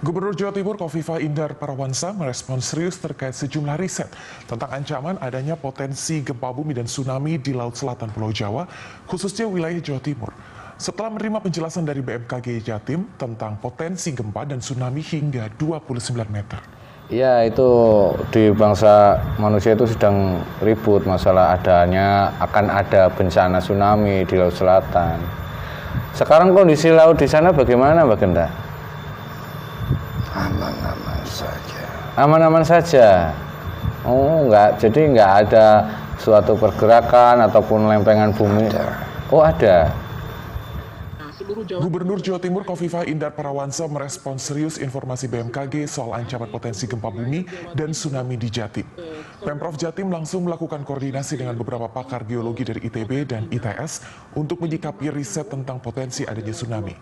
Gubernur Jawa Timur Khofifah Indar Parawansa merespons serius terkait sejumlah riset tentang ancaman adanya potensi gempa bumi dan tsunami di Laut Selatan Pulau Jawa, khususnya wilayah Jawa Timur. Setelah menerima penjelasan dari BMKG Jatim tentang potensi gempa dan tsunami hingga 29 meter. Ya, itu di bangsa manusia itu sedang ribut masalah akan ada bencana tsunami di Laut Selatan. Sekarang kondisi laut di sana bagaimana, Mbak Genda? Aman-aman saja. Aman-aman saja. Oh, jadi nggak ada suatu pergerakan ataupun lempengan bumi. Ada. Oh, ada. Gubernur Jawa Timur Khofifah Indar Parawansa merespons serius informasi BMKG soal ancaman potensi gempa bumi dan tsunami di Jatim. Pemprov Jatim langsung melakukan koordinasi dengan beberapa pakar geologi dari ITB dan ITS untuk menyikapi riset tentang potensi adanya tsunami.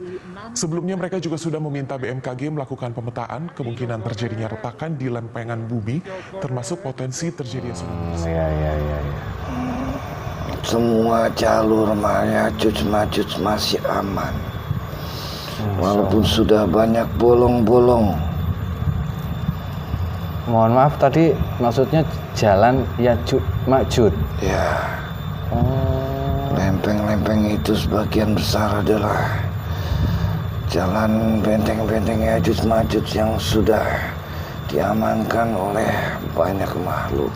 Sebelumnya mereka juga sudah meminta BMKG melakukan pemetaan kemungkinan terjadinya retakan di lempengan bumi, termasuk potensi terjadinya tsunami. Semua jalur Majuj masih aman. Walaupun sudah banyak bolong-bolong. Mohon maaf, tadi maksudnya jalan Yajuj Majuj. Ya. Lempeng-lempeng itu sebagian besar adalah jalan benteng-benteng Yajuj Majuj yang sudah diamankan oleh banyak makhluk.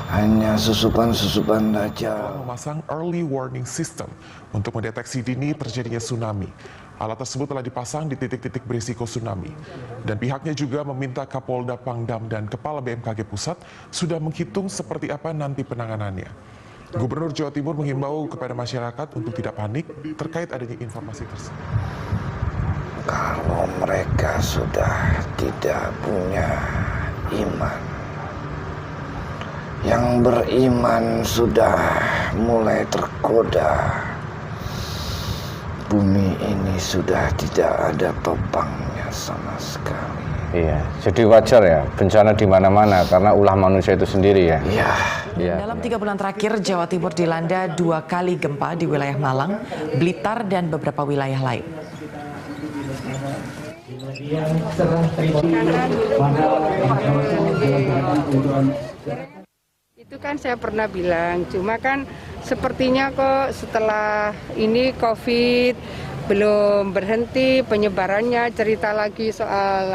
Hanya susupan-susupan Dajjal. Memasang early warning system untuk mendeteksi dini terjadinya tsunami. Alat tersebut telah dipasang di titik-titik berisiko tsunami. Dan pihaknya juga meminta Kapolda Pangdam dan Kepala BMKG Pusat sudah menghitung seperti apa nanti penanganannya. Gubernur Jawa Timur menghimbau kepada masyarakat untuk tidak panik terkait adanya informasi tersebut. Kalau mereka sudah tidak punya iman, yang beriman sudah mulai tergoda. Bumi ini sudah tidak ada topangnya sama sekali. Iya, jadi wajar ya bencana di mana-mana karena ulah manusia itu sendiri ya. Iya. Dalam 3 bulan terakhir, Jawa Timur dilanda 2 kali gempa di wilayah Malang, Blitar, dan beberapa wilayah lain. Itu kan saya pernah bilang, cuma kan sepertinya kok setelah ini COVID belum berhenti penyebarannya, cerita lagi soal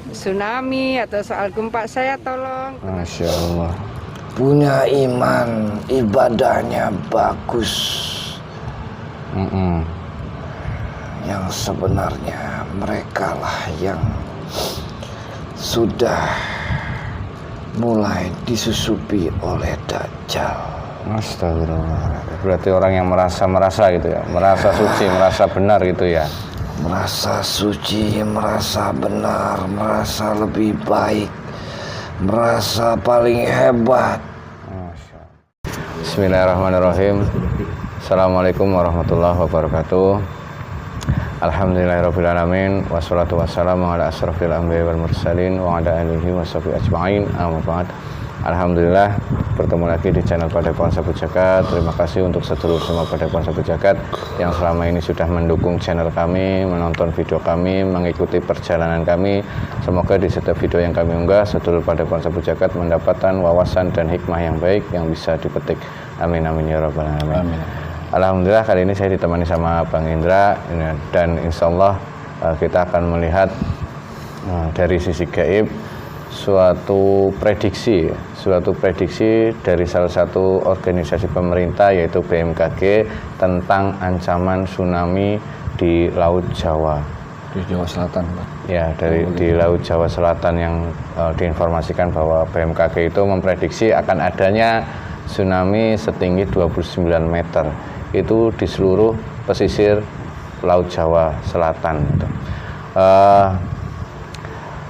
tsunami atau soal gempa, saya tolong. Masya Allah. Punya iman, ibadahnya bagus. Yang sebenarnya merekalah yang sudah mulai disusupi oleh Dajjal. Astagfirullah. Berarti orang yang merasa gitu ya, merasa suci, merasa benar gitu ya. Merasa suci, merasa benar, merasa lebih baik, merasa paling hebat. Bismillahirrahmanirrahim. Assalamualaikum warahmatullahi wabarakatuh. Alhamdulillahirrahmanirrahim. Wassalatu wassalamu ala asrafil anbiya wal mursalin wa ala alihi wa sahbihi ajma'in. Amma ba'd. Alhamdulillah bertemu lagi di channel Padepokan Sahabat Jagat. Terima kasih untuk sedulur semua Padepokan Sahabat Jagat yang selama ini sudah mendukung channel kami, menonton video kami, mengikuti perjalanan kami. Semoga di setiap video yang kami unggah, sedulur Padepokan Sahabat Jagat mendapatkan wawasan dan hikmah yang baik yang bisa dipetik. Amin amin ya rabbal alamin. Amin. Alhamdulillah kali ini saya ditemani sama Bang Indra dan insya Allah kita akan melihat dari sisi gaib suatu prediksi dari salah satu organisasi pemerintah yaitu BMKG tentang ancaman tsunami di Laut Jawa. Di Jawa Selatan, Pak. Ya, di Laut Jawa Selatan yang diinformasikan bahwa BMKG itu memprediksi akan adanya tsunami setinggi 29 meter. Itu di seluruh pesisir Laut Jawa Selatan.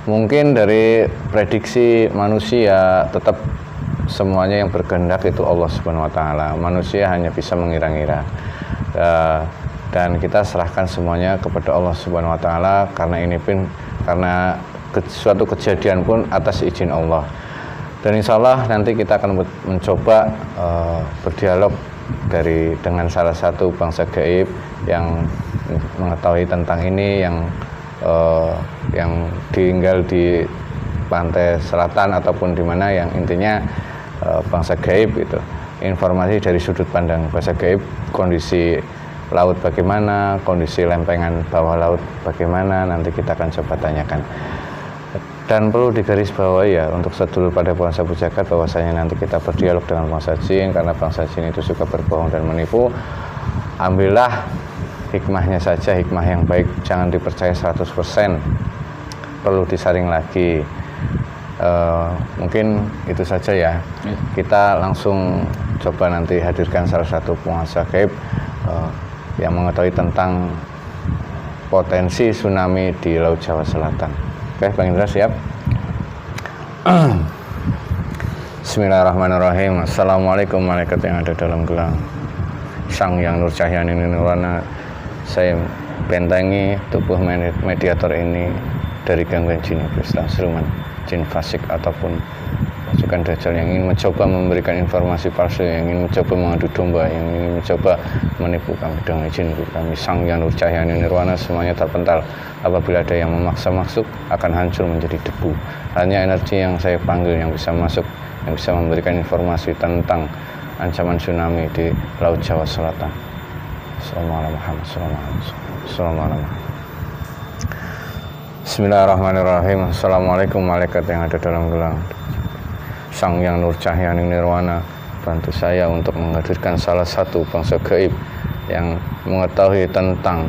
Mungkin dari prediksi manusia tetap semuanya yang berkehendak itu Allah Subhanahu wa taala. Manusia hanya bisa mengira-ngira. Dan kita serahkan semuanya kepada Allah Subhanahu wa taala karena suatu kejadian pun atas izin Allah. Dan insya Allah nanti kita akan mencoba berdialog dengan salah satu bangsa gaib yang mengetahui tentang ini, yang yang tinggal di pantai selatan ataupun di mana yang intinya bangsa gaib itu. Informasi dari sudut pandang bangsa gaib, kondisi laut bagaimana, kondisi lempengan bawah laut bagaimana, nanti kita akan coba tanyakan. Dan perlu digarisbawahi ya untuk sedulur pada bangsa Pujakat bahwasanya nanti kita berdialog dengan bangsa jin, karena bangsa jin itu suka berbohong dan menipu. Ambillah hikmahnya saja, hikmah yang baik, jangan dipercaya 100%, perlu disaring lagi. Mungkin itu saja ya. Kita langsung coba nanti hadirkan salah satu penguasa gaib yang mengetahui tentang potensi tsunami di Laut Jawa Selatan. Oke, Bang Indra siap? Bismillahirrahmanirrahim. Assalamualaikum malaikat yang ada dalam gelang, Sang Yang Nur Cahyani Nirwana. Saya bentengi tubuh mediator ini dari gangguan jin iblis, siluman, jin fasik ataupun pasukan dajjal yang ingin mencoba memberikan informasi palsu, yang ingin mencoba mengadu domba, yang ingin mencoba menipu kami dengan izin kami. Sang Yang Nur Cahyani Nirwana semuanya terpental. Apabila ada yang memaksa masuk, akan hancur menjadi debu. Hanya energi yang saya panggil yang bisa masuk, yang bisa memberikan informasi tentang ancaman tsunami di Laut Jawa Selatan. Bismillahirrahmanirrahim. Assalamualaikum malaikat yang ada dalam gelang, Sang Yang Nur Cahyani Nirwana, bantu saya untuk menghadirkan salah satu bangsa gaib yang mengetahui tentang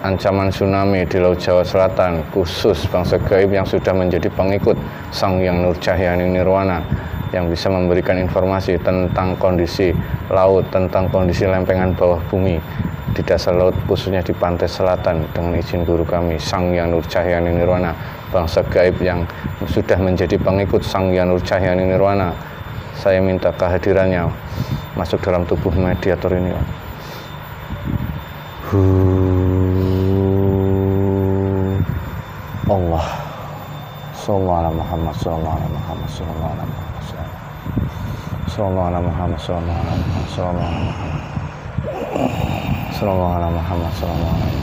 ancaman tsunami di Laut Jawa Selatan, khusus bangsa gaib yang sudah menjadi pengikut Sang Yang Nur Cahyani Nirwana, yang bisa memberikan informasi tentang kondisi laut, tentang kondisi lempengan bawah bumi di dasar laut, khususnya di pantai selatan, dengan izin guru kami Sang Yang Nur Cahyani Nirwana. Bangsa gaib yang sudah menjadi pengikut Sang Yang Nur Cahyani Nirwana, saya minta kehadirannya masuk dalam tubuh mediator ini. Allah sallallahu alaihi Muhammad sallallahu alaihi Muhammad sallallahu alaihi Muhammad sallallahu alaihi Muhammad sallallahu alaihi Muhammad sallallahu alaihi Muhammad sallallahu alaihi Muhammad sallallahu alaihi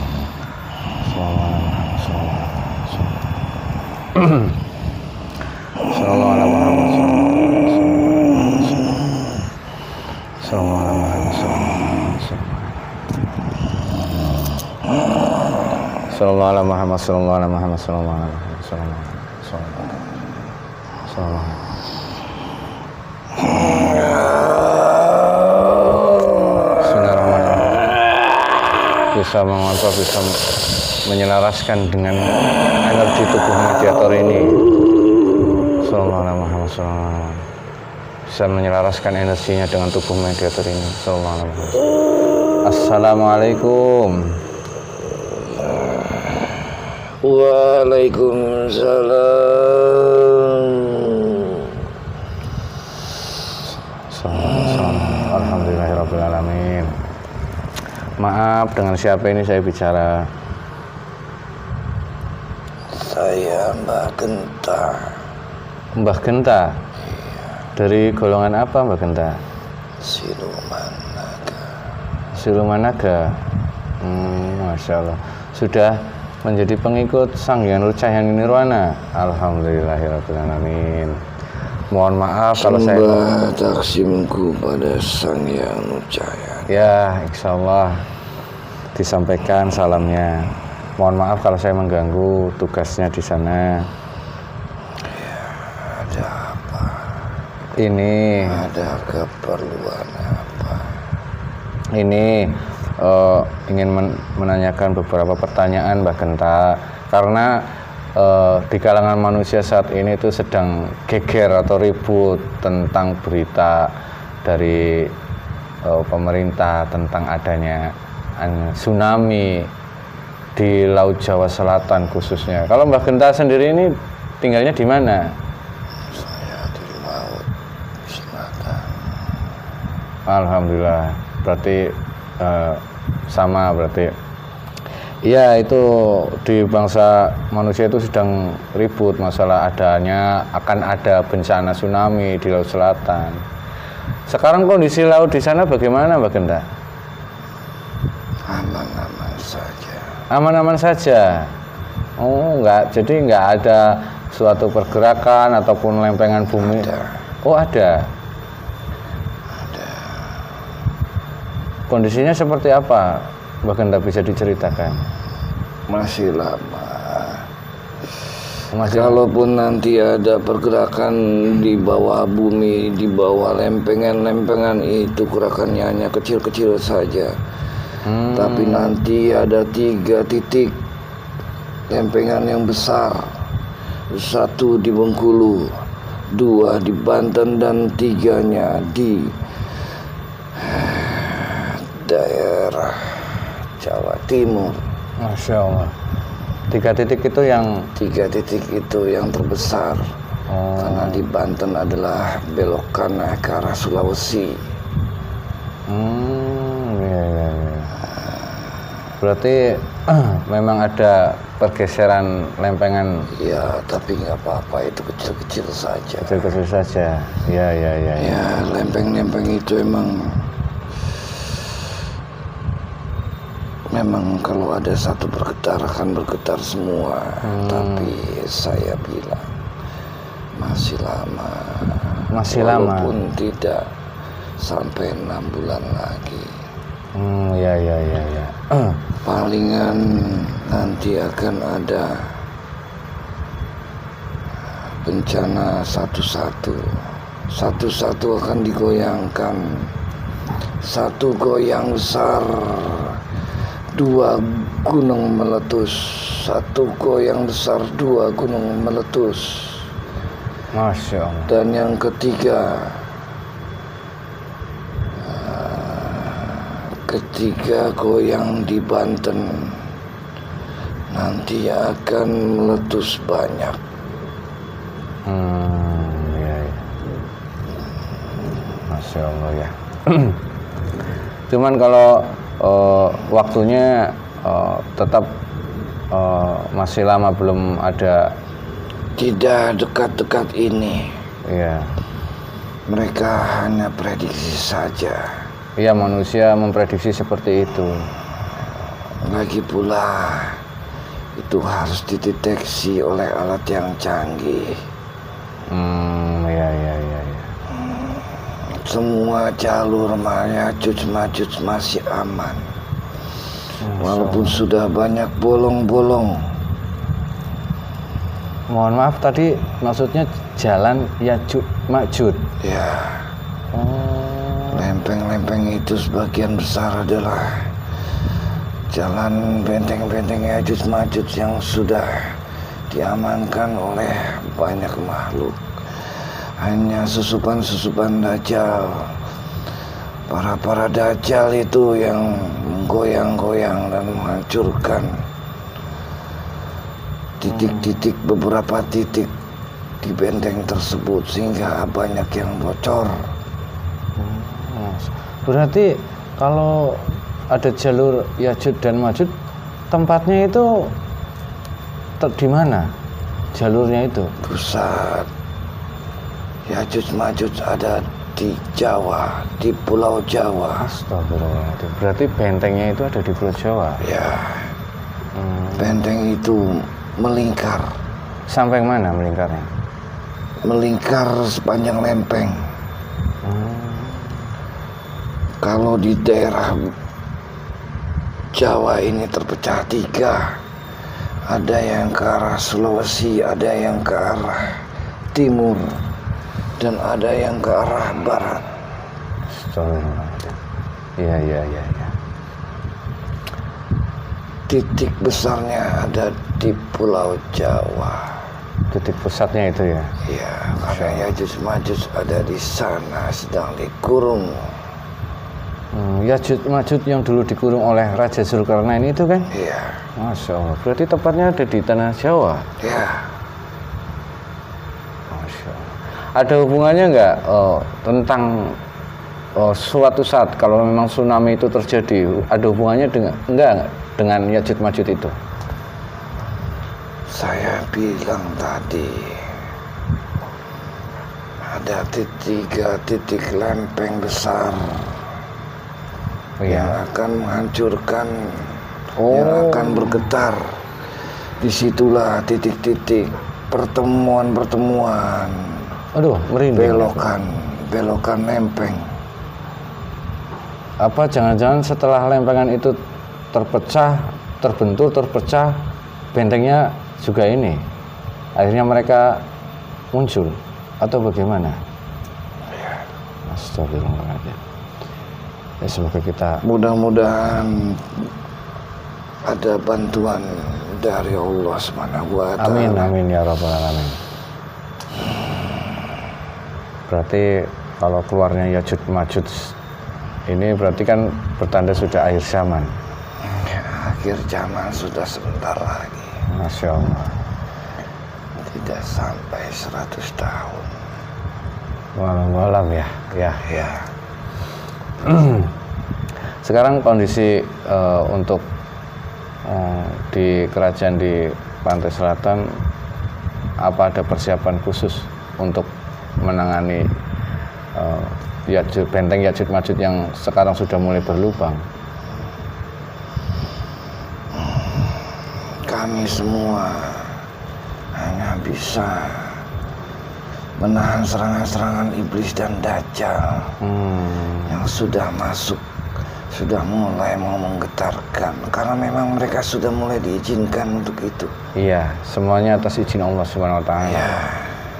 Muhammad sallallahu alaihi Muhammad sallallahu alaihi Sallallahu alaihi Muhammad sallallahu alaihi Muhammad sallallahu alaihi Muhammad sallallahu alaihi. Bismillahirrahmanirrahim. Bisa mengontrol, bisa menyelaraskan dengan energi tubuh mediator ini. Sallallahu alaihi Muhammad sallallahu alaihi Muhammad. Bisa menyelaraskan energinya dengan tubuh mediator ini. Sallallahu alaihi Muhammad. Assalamualaikum. Waalaikumsalam. Alhamdulillahirrabbilalamin. Maaf, dengan siapa ini saya bicara? Saya Mbah Genta. Mbah Genta? Dari golongan apa Mbah Genta? Siluman Naga. Siluman Naga. Masya Allah. Sudah menjadi pengikut Sang Yang Nur Cahyani Nirwana. Alhamdulillahirrabbilalamin. Mohon maaf kalau saya sembah taksimku pada Sang Yang Nur Cahyani. Ya, insyaallah disampaikan salamnya. Mohon maaf kalau saya mengganggu tugasnya di sana. Ya, ada apa? Ini Ada keperluan apa? ini ingin menanyakan beberapa pertanyaan Mbah Genta, karena di kalangan manusia saat ini itu sedang geger atau ribut tentang berita dari pemerintah tentang adanya tsunami di Laut Jawa Selatan khususnya. Kalau Mbah Genta sendiri ini tinggalnya di mana? Saya di Laut Selatan. Alhamdulillah, berarti sama berarti. Iya, itu di bangsa manusia itu sedang ribut masalah akan ada bencana tsunami di Laut Selatan. Sekarang kondisi laut di sana bagaimana Mbak Genta? Aman-aman saja. Aman-aman saja. Oh, enggak. Jadi enggak ada suatu pergerakan ataupun lempengan bumi. Ada. Oh, ada. Kondisinya seperti apa? Bahkan tidak bisa diceritakan. Masih lama. Masih Kalaupun nanti ada pergerakan di bawah bumi, di bawah lempengan-lempengan itu, gerakannya hanya kecil-kecil saja. Tapi nanti ada 3 titik lempengan yang besar. 1 di Bengkulu, 2 di Banten, dan 3-nya di daerah Jawa Timur. Masya Allah. 3 titik itu yang 3 titik itu yang terbesar. Karena di Banten adalah belokan ke arah Sulawesi. Iya, iya, iya. Berarti memang ada pergeseran lempengan. Ya, tapi nggak apa-apa, itu kecil-kecil saja. Kecil-kecil saja. Iya, iya, iya. Ya, lempeng-lempeng itu memang kalau ada satu bergetar akan bergetar semua. Tapi saya bilang masih lama. Masih lama. Walaupun tidak sampai 6 bulan lagi. Iya, iya, iya, iya. Palingan nanti akan ada bencana satu-satu akan digoyangkan. 1 goyang besar, 2 gunung meletus. 1 goyang besar, 2 gunung meletus. Masya Allah. Dan yang ketiga goyang di Banten nanti akan meletus banyak. Iya, iya. Masya Allah ya. Cuman kalau waktunya tetap masih lama, belum ada. Tidak dekat-dekat ini. Iya. Mereka hanya prediksi saja. Iya, manusia memprediksi seperti itu. Lagi pula itu harus dideteksi oleh alat yang canggih. Iya, iya, iya, iya. Semua jalur Ya'juj Ma'juj masih aman. Walaupun sudah banyak bolong-bolong. Mohon maaf, tadi maksudnya jalan Ya'juj Ma'juj. Ya. Lempeng-lempeng itu sebagian besar adalah jalan benteng-benteng Ya'juj Ma'juj yang sudah diamankan oleh banyak makhluk. Hanya susupan-susupan Dajjal. Para Dajjal itu yang menggoyang-goyang dan menghancurkan titik-titik, beberapa titik di benteng tersebut, sehingga banyak yang bocor. Berarti kalau ada jalur Ya'juj dan Ma'juj, tempatnya itu di mana? Jalurnya itu? Pusat Ya'juj Ma'juj ada di Jawa, di Pulau Jawa. Astagfirullahaladzim. Berarti bentengnya itu ada di Pulau Jawa? Ya. Benteng itu melingkar. Sampai mana melingkarnya? Melingkar sepanjang lempeng. Kalau di daerah Jawa ini terpecah 3. Ada yang ke arah Sulawesi, ada yang ke arah timur, dan ada yang ke arah barat. Astagfirullahaladzim. Iya, iya, iya, iya. Titik besarnya ada di Pulau Jawa. Titik pusatnya itu ya? Ya, karena Ya'juj Ma'juj ada di sana, sedang dikurung. Ya'juj Ma'juj yang dulu dikurung oleh Raja Zulkarnain itu kan? Iya. Masya Allah. Berarti tepatnya ada di tanah Jawa? Ya. Masya Allah. Ada hubungannya nggak tentang suatu saat kalau memang tsunami itu terjadi, ada hubungannya dengan Ya'juj Ma'juj itu? Saya bilang tadi ada 3 titik lempeng besar yang akan menghancurkan yang akan bergetar. Disitulah titik-titik pertemuan-pertemuan, Aduh, merinding. belokan lempeng. Apa jangan-jangan setelah lempengan itu terbentur, terpecah, bentengnya juga ini, akhirnya mereka muncul atau bagaimana? Astagfirullahaladzim. Ya, semoga kita Mudah-mudahan ada bantuan dari Allah SWT. amin, amin ya rabbal alamin. Berarti kalau keluarnya Yajuj Majuj ini berarti kan bertanda sudah akhir zaman. Akhir zaman sudah sebentar lagi. Masya Allah. Tidak sampai 100 tahun. Walau ya. Ya. Sekarang kondisi untuk di kerajaan di pantai selatan, apa ada persiapan khusus untuk menangani benteng Yajuj Majuj yang sekarang sudah mulai berlubang? Kami semua hanya bisa menahan serangan-serangan iblis dan dajjal yang sudah masuk, sudah mulai mau menggetarkan, karena memang mereka sudah mulai diizinkan untuk itu. Iya, semuanya atas izin Allah Subhanahu wa taala. Ya,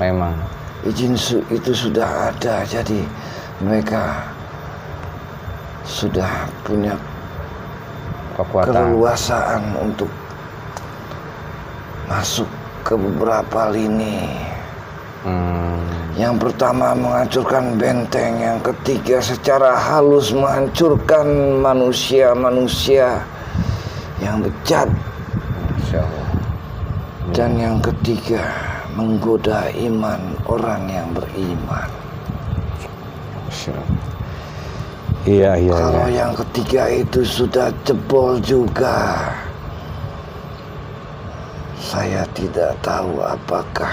Memang. izin itu sudah ada, jadi mereka sudah punya Kekuatan. keleluasaan untuk masuk ke beberapa lini. Yang pertama menghancurkan benteng, yang ketiga secara halus menghancurkan manusia-manusia yang bejat, Masya Allah. dan yang ketiga menggoda iman orang yang beriman. Masya Allah. Iya. Kalau yang ketiga itu sudah jebol juga, saya tidak tahu apakah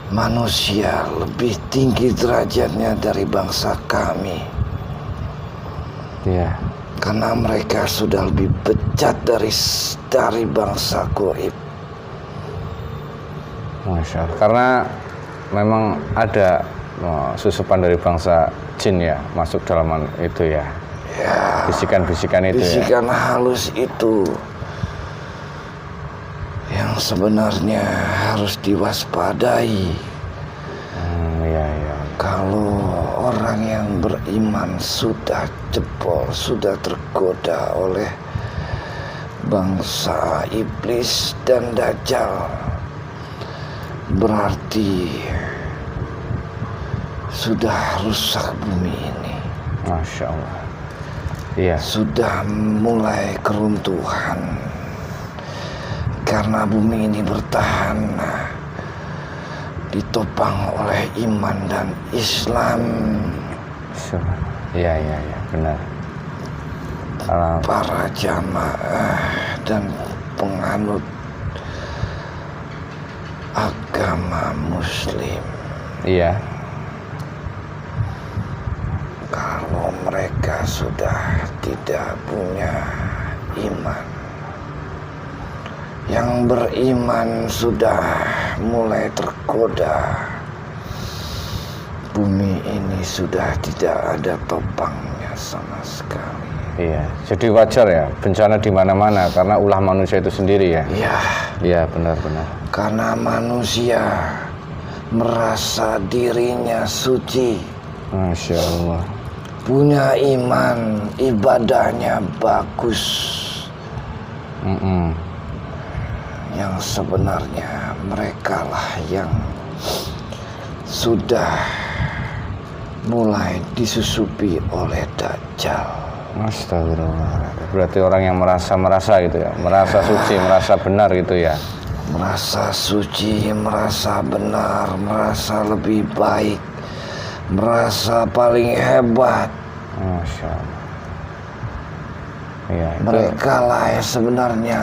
manusia lebih tinggi derajatnya dari bangsa kami, Iya. karena mereka sudah lebih bejat dari bangsa goib. Masya Allah. Karena memang ada susupan dari bangsa jin ya masuk dalam itu ya. Ya, Bisikan-bisikan itu ya. bisikan halus itu yang sebenarnya harus diwaspadai. Iya. Kalau orang yang beriman sudah jebol, sudah tergoda oleh bangsa iblis dan dajjal, berarti sudah rusak bumi ini. Masya Allah. Iya. Sudah mulai keruntuhan, karena bumi ini bertahan ditopang oleh iman dan Islam. Iya, benar. Kalau Para jamaah dan penganut agama Muslim, iya, kalau mereka sudah tidak punya iman, yang beriman sudah mulai tergoda, bumi ini sudah tidak ada topangnya sama sekali. iya. Jadi wajar ya bencana di mana-mana karena ulah manusia itu sendiri ya. Ya, Iya, benar-benar. karena manusia merasa dirinya suci, Masya Allah. punya iman, ibadahnya bagus, yang sebenarnya merekalah yang sudah mulai disusupi oleh dajjal. Astagfirullah. Berarti orang yang merasa gitu ya, merasa suci, merasa benar gitu ya. Merasa suci, merasa benar, merasa lebih baik, merasa paling hebat. Masya Allah. Iya, itu Mereka lah yang sebenarnya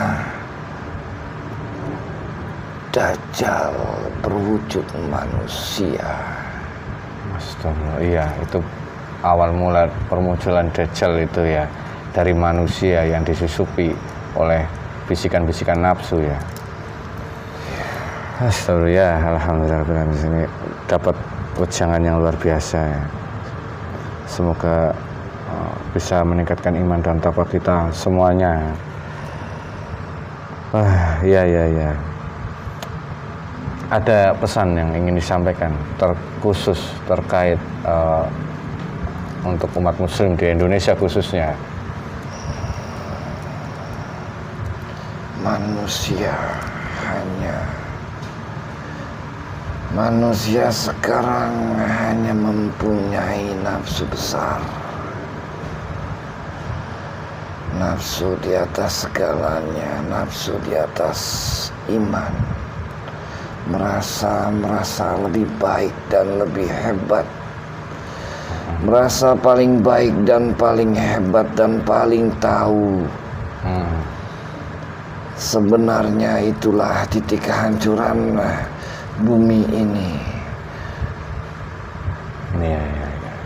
dajjal berwujud manusia. Astagfirullah. Iya, itu awal mula permunculan Dajjal itu ya. dari manusia yang disusupi oleh bisikan-bisikan nafsu ya. Astagfirullah, alhamdulillah di sini dapat wejangan yang luar biasa ya. Semoga bisa meningkatkan iman dan takwa kita semuanya. Ya. Ada pesan yang ingin disampaikan terkhusus terkait untuk umat muslim di Indonesia khususnya. Manusia sekarang hanya mempunyai nafsu besar. Nafsu di atas segalanya, nafsu di atas iman. Merasa lebih baik dan lebih hebat. Merasa paling baik dan paling hebat dan paling tahu. Sebenarnya itulah titik kehancuran bumi ini. Ya.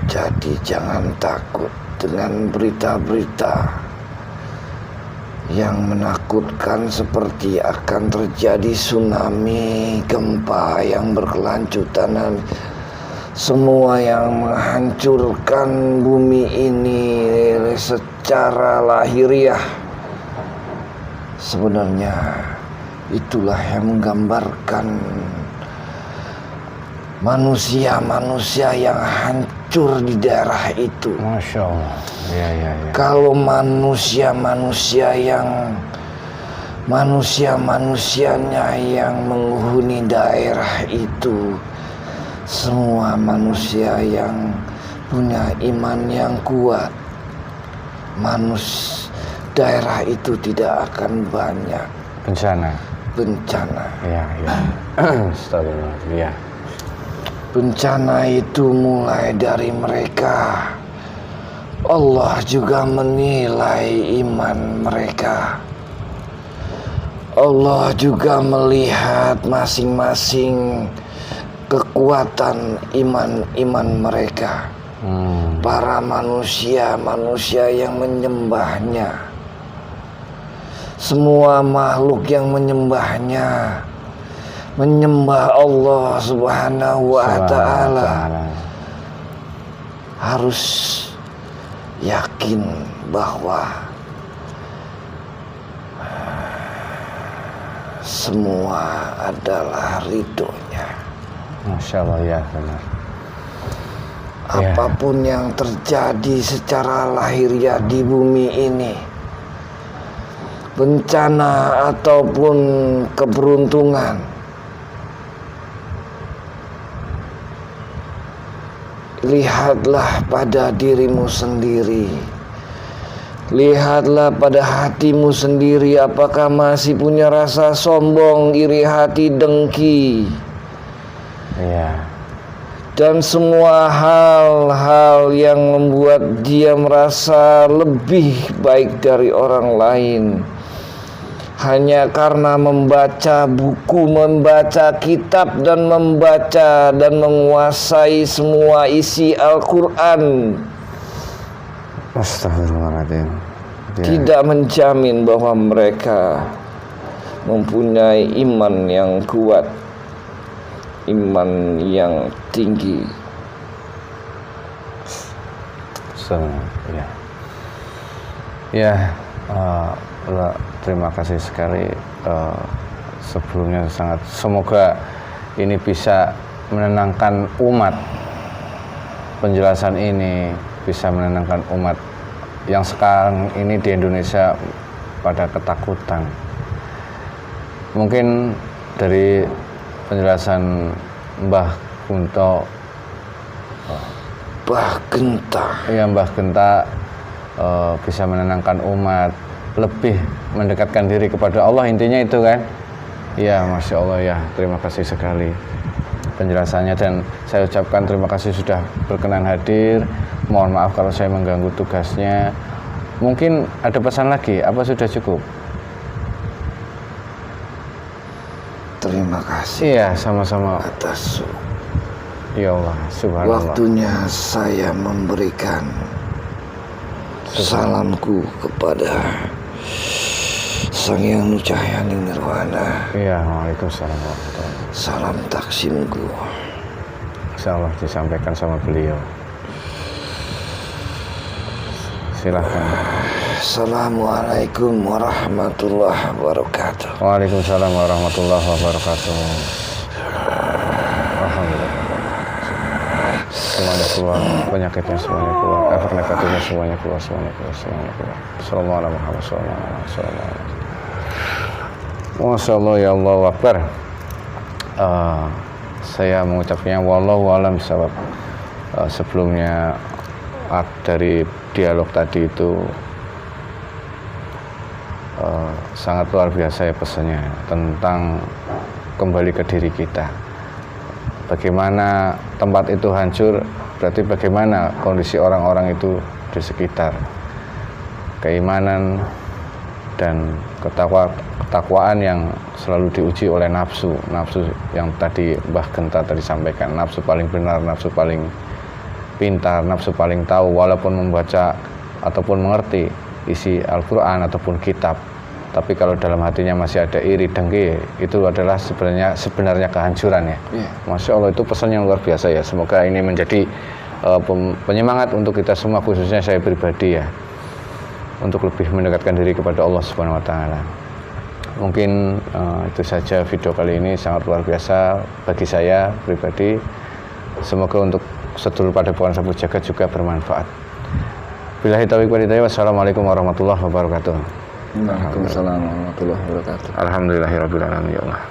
Jadi jangan takut dengan berita-berita yang menakutkan seperti akan terjadi tsunami, gempa yang berkelanjutan dan semua yang menghancurkan bumi ini secara lahiriah. Sebenarnya itulah yang menggambarkan manusia-manusia yang hancur di daerah itu. Masya Allah. Ya. Kalau manusianya yang menghuni daerah itu semua manusia yang punya iman yang kuat, daerah itu tidak akan banyak bencana. Ya. Astagfirullah. Ya. Bencana itu mulai dari mereka. Allah juga menilai iman mereka. Allah juga melihat masing-masing kekuatan iman mereka. Para manusia yang menyembahnya. Semua makhluk yang menyembahnya. Menyembah Allah Subhanahu wa ta'ala. Harus yakin bahwa semua adalah ridhonya. Masya Allah, ya benar. Apapun yang terjadi secara lahiriah di bumi ini, bencana ataupun keberuntungan, lihatlah pada dirimu sendiri. Lihatlah pada hatimu sendiri, apakah masih punya rasa sombong, iri hati, dengki. Iya. Dan semua hal-hal yang membuat dia merasa lebih baik dari orang lain. Hanya karena membaca buku, membaca kitab, dan membaca dan menguasai semua isi Al-Quran. Astagfirullahaladzim. Ya. Tidak menjamin bahwa mereka mempunyai iman yang kuat, iman yang tinggi. Terima kasih sekali. Sebelumnya semoga ini bisa menenangkan umat. Penjelasan ini bisa menenangkan umat yang sekarang ini di Indonesia pada ketakutan. Mungkin dari penjelasan Mbah Gunto, Mbah Genta bisa menenangkan umat, lebih mendekatkan diri kepada Allah, intinya itu kan. Ya, Masya Allah ya, terima kasih sekali penjelasannya, dan saya ucapkan terima kasih sudah berkenan hadir. Mohon maaf kalau saya mengganggu tugasnya. Mungkin ada pesan lagi, apa sudah cukup? Terima kasih. Iya, sama-sama. Atas Ya Allah, subhanallah. waktunya saya memberikan Salamku kepada Sang Yang Nucahayani Nirwana. Iya, waalaikumsalam warahmatullahi wabarakatuh. Salam taksimku. Insyaallah disampaikan sama beliau. Silahkan. Assalamualaikum warahmatullahi wabarakatuh. Waalaikumsalam warahmatullahi wabarakatuh. Alhamdulillah. Semuanya keluar, penyakitnya semuanya keluar, efek negatifnya semuanya keluar, semuanya keluar. Assalamualaikum warahmatullahi wabarakatuh. Masya Allah, ya Allah Akbar. Saya mengucapnya wallahu alam bisawab. Sebelumnya dari dialog tadi itu sangat luar biasa ya pesannya tentang kembali ke diri kita. Bagaimana tempat itu hancur, berarti bagaimana kondisi orang-orang itu di sekitar. Keimanan dan ketakwaan yang selalu diuji oleh nafsu yang tadi Mbah Genta tadi sampaikan, nafsu paling benar, nafsu paling pintar, nafsu paling tahu, walaupun membaca ataupun mengerti isi Al-Quran ataupun kitab, tapi kalau dalam hatinya masih ada iri, dengki, itu adalah sebenarnya kehancuran ya. Masya Allah, itu pesan yang luar biasa ya. Semoga ini menjadi penyemangat untuk kita semua, khususnya saya pribadi ya, untuk lebih mendekatkan diri kepada Allah Subhanahu wa Ta'ala. Mungkin itu saja video kali ini, sangat luar biasa bagi saya pribadi. Semoga untuk sedulur Padepokan Sapu Jagat juga bermanfaat. Billahi taufiq wal hidayah. Wassalamualaikum warahmatullahi wabarakatuh. Waalaikumsalam warahmatullahi wabarakatuh. Alhamdulillahirabbil alamin ya Allah.